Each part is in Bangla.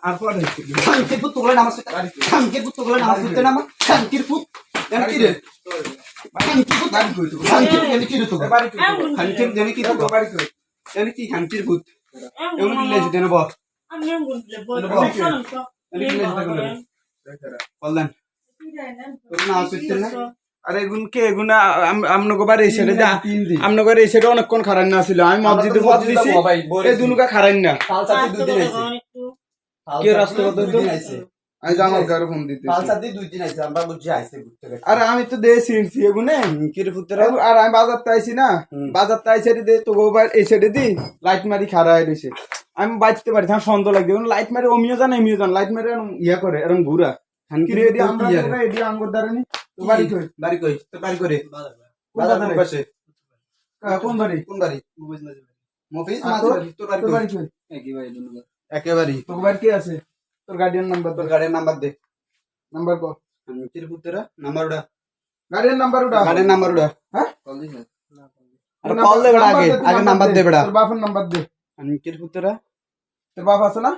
আর পরে খানকির পুত তোগুলো নামাজ খানকির পুত তোগুলো নামাজ পড়তে নামা খানকির পুত জানি কি রে খানকির পুত বাড়ি কই তো খানকির জানি কি রে তো বাড়ি কই খানকির জানি কি তো বাড়ি কই জানি কি খানকির পুত এগুলো কি লেজ দেন বল আমি বলতে বল জানি কি লেজ দেন বললেন তোর নাম পড়তে না আরে এগুনকে এগুনা আমনগো বাড়ি এসে যা আমনগো বাড়ি এসে অনেকক্ষণ খারান না ছিল আমি মসজিদে পৌঁছ দিছি এই দুনুকা খারান না কালসাতে দুই দিন আইছে কে রাস্তা কত দিন আইছে আমি জামাল গারে ফোন দিতেছি কালসাতে দুই দিন আইছে আমরা বুঝি আইছে ঘুরতে গেছে আরে আমি তো দেই সিনছি এগুনে কি রে পুত্রা আর আমি বাজার তাইছি না বাজার তাইছে দে তো গোবার এই সাইডে দি লাইট মারি খাড়ায় রইছে আমি বাইতে পারি থাম সন্দেহ লাগে লাইট মারি অমিও জানে এমিও জানে লাইট মারি ইয়া করে এরকম ঘুরা কি রে এডি আমরা এডি আঙ্গুর দাঁড়ানি তো বাড়ি কই তো বাড়ি করে বাজার পাশে কোন বাড়ি মুভিজ মাঝে তোর বাড়ি কই একেবারে তোর বাড়ি কি আছে তোর গার্ডিয়ান নাম্বার দে নাম্বার কো আমি তির পুত্রা নাম্বার উড়া গার্ডিয়ান নাম্বার উড়া হ্যাঁ কল দিছ আরে কল দে বড়া আগে নাম্বার দে বড়া তোর বাপের নাম্বার দে আমি তির পুত্রা তোর বাপ আছে না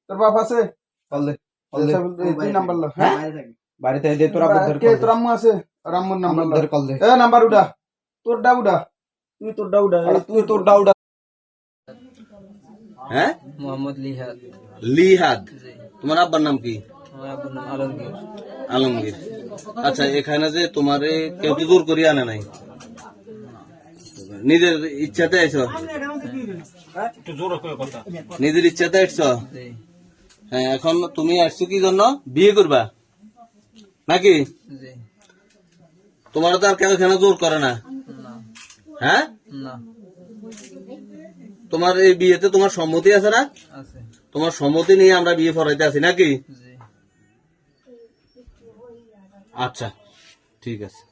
তোর বাপ আছে কল দে এই নাম্বার লো হ্যাঁ বাড়িতে দে তোর আব্বু ধর কে তোর আম্মু আছে আর আম্মুর নাম্বার ধর কল দে এ নাম্বার উড়া তোরটা উড়া তুই তোরটা উড়া হ্যাঁ মোহাম্মদ লিহাদ তোমার আব্বার নাম কি? আমার আব্বুর নাম আলমগীর। আলমগীর। আচ্ছা এখানে যে তোমারে কেউ তো জোর করিয়া আনে নাই, নিজের ইচ্ছাতে আইছ? নিজের ইচ্ছাতে আসছ? হ্যাঁ। এখন তুমি আসছো কি জন্য? বিয়ে করবা নাকি? তোমার তো আর কেউ এখানে জোর করে না? হ্যাঁ। তোমার এই বিয়েতে তোমার সম্মতি আছে না? তোমার সম্মতি নিয়ে আমরা বিয়ে পড়াইতে আছি নাকি? আচ্ছা ঠিক আছে।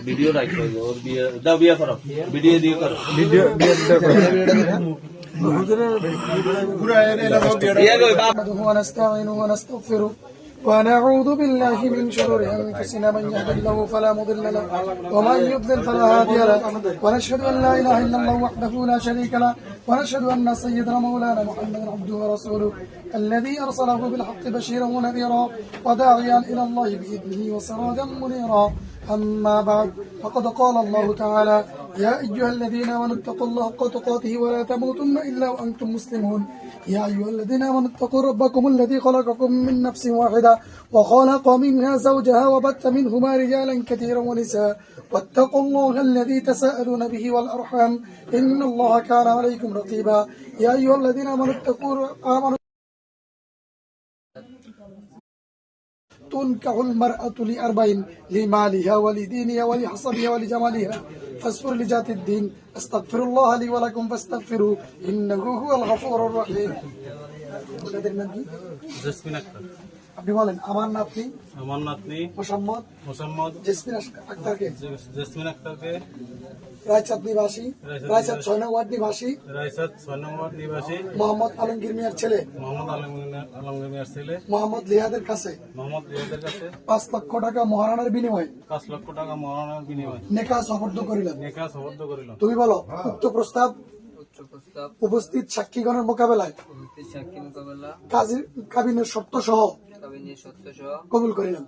ভিডিও রাখো, ওর বিয়ে দাও, বিয়ে করো, ভিডিও দিয়ে করো, ভিডিও ونستغفره ونعوذ بالله من شرور أنفسنا من يهد الله فلا مضل له ومن يضلل فلا هادي له ونشهد أن لا إله إلا الله وحده لا شريك له ونشهد أن سيدنا مولانا محمدا عبده ورسوله الذي أرسله بالحق بشيرا ونذيرا وداعيا إلى الله بإذنه وسراجا منيرا. أما بعد فقد قال الله تعالى يا أيها الذين آمنوا اتقوا الله حق تقاته ولا تموتن إلا وأنتم مسلمون. يا أيها الذين آمنوا اتقوا ربكم الذي خلقكم من نفس واحدة وخلق منها زوجها وبث منهما رجالا كثيرا ونساء واتقوا الله الذي تساءلون به والأرحام إن الله كان عليكم رقيبا. يا أيها الذين آمنوا تنكح المرأة لأربعين لمالها ولدينها ولحسبها ولجمالها فاصبر لذات الدين. استغفر الله لي ولكم فاستغفروه إنه هو الغفور الرحيم. আপনি বলেন আমার নাতনি মোসাম্মদ জেসমিন আক্তারকে রায়চাঁদ নিবাসী রায়চাঁদ 6 নং ওয়ার্ড নিবাসী মোহাম্মদ আলমগীর মিয়ার ছেলে মোহাম্মদ লিহাদের কাছে 5 লক্ষ টাকা মহারণের বিনিময়ে নেকাহ সফর্দ করিলেন। তুমি বলো উক্ত প্রস্তাব উপস্থিত সাক্ষীগণের মোকাবেলায় কাবিনের শর্ত সহ কবুল করিলাম।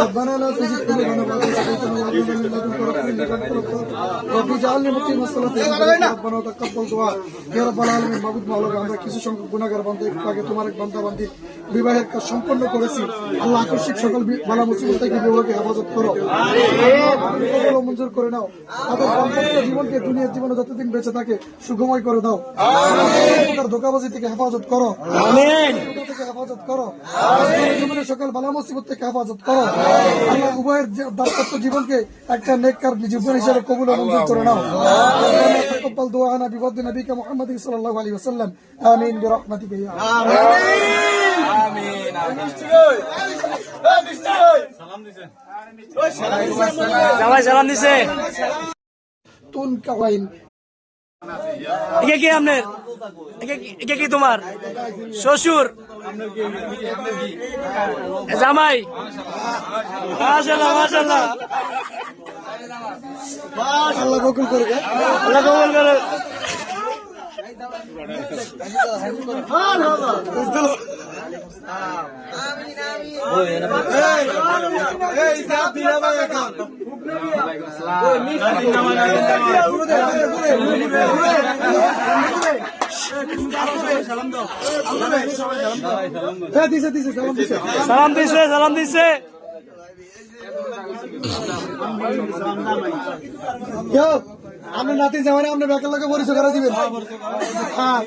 ربنا لا تزغ قلوبنا بعد إذ هديتنا وهب لنا من لدنك رحمة إنك أنت الوهاب رب اجعلني مقيم الصلاة ربنا تقبل دعاء يا رب العالمين। মাবুদ মাওলানা, আমরা কিছু সংখ্যক গুনাহগার বান্দা একটু আগে তোমার এক বান্দা বান্দি বিবাহের কাজ সম্পন্ন করেছি। আল্লাহ আকস্মিক সকল বালা মুসিবত থেকে বিবাহকে হেফাজত করো, মঞ্জুর করে নাও। তাদের দাম্পত্য জীবনকে দুনিয়ার জীবনে যতদিন বেঁচে থাকে সুখময় করে দাও। ধোঁকাবাজি থেকে হেফাজত করো, হেফাজত করো। জীবনের সকল বালা মুসিবত থেকে হেফাজত করো আল্লাহ উভয়ের দাম্পত্য জীবনকে একটা নেককার জীবন হিসেবে কবুল ও মঞ্জুর করে নাও تقبل دعاءنا بفضل نبيك محمد صلى الله عليه وسلم آمين برحمتك يا জামাই সালাম দিছে تنكوين একে কি আপনার একে কি তোমার শ্বশুর জামাই মাশাআল্লাহ মাশাআল্লাহ আল্লাহ কবুল করবে আল্লাহ কবুল করে সালাম দিছে সালাম দিছে আপনার নাতি জামাই আপনার ব্যাকের লোকে পরিচয় করে দিবেন হ্যাঁ